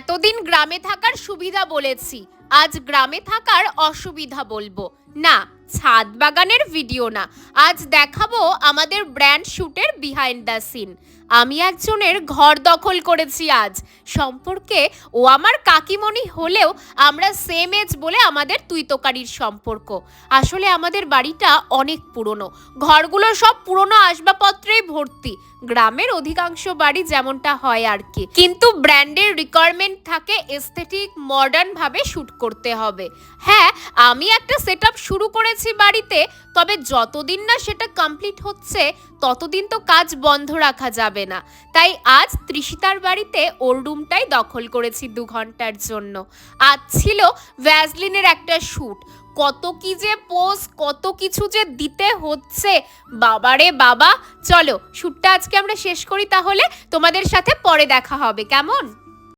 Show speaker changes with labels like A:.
A: এতদিন গ্রামে থাকার সুবিধা বলেছি, আজ গ্রামে থাকার অসুবিধা বলবো। না, ছাদ বাগানের ভিডিও না, আজ দেখাবো আমাদের ব্র্যান্ড শ্যুটের বিহাইন্ড দ্য সিন। আমি একজনের ঘর দখল করেছি আজ। সম্পর্কে ও আমার কাকিমণি হলেও আমরা সেম এজ বলে আমাদের তুইতকারির সম্পর্ক। আসলে আমাদের বাড়িটা অনেক পুরনো, ঘরগুলো সব পুরনো আসবাবপত্রেই ভর্তি। গ্রামের অধিকাংশ বাড়ি যেমনটা হয় আর কি, কিন্তু ব্র্যান্ডের রিকোয়ারমেন্ট থাকে এস্থেটিক মডার্ন ভাবে শুট করতে হবে। হ্যাঁ, আমি একটা সেটআপ শুরু করেছি বাড়িতে, তবে যতদিন না সেটা কমপ্লিট হচ্ছে ততদিন তো কাজ বন্ধ রাখা যাবে না। তাই আজ তৃষিতার বাড়িতে ওর রুমটাই দখল করেছি 2 ঘন্টার জন্য। আজ ছিল ভ্যাসলিনের একটা শ্যুট। কত কি যে পোজ, কত কিছু যে দিতে হচ্ছে, বাবারে বাবা। চলো শ্যুটটা আজকে আমরা শেষ করি, তাহলে তোমাদের সাথে পরে দেখা হবে, কেমন?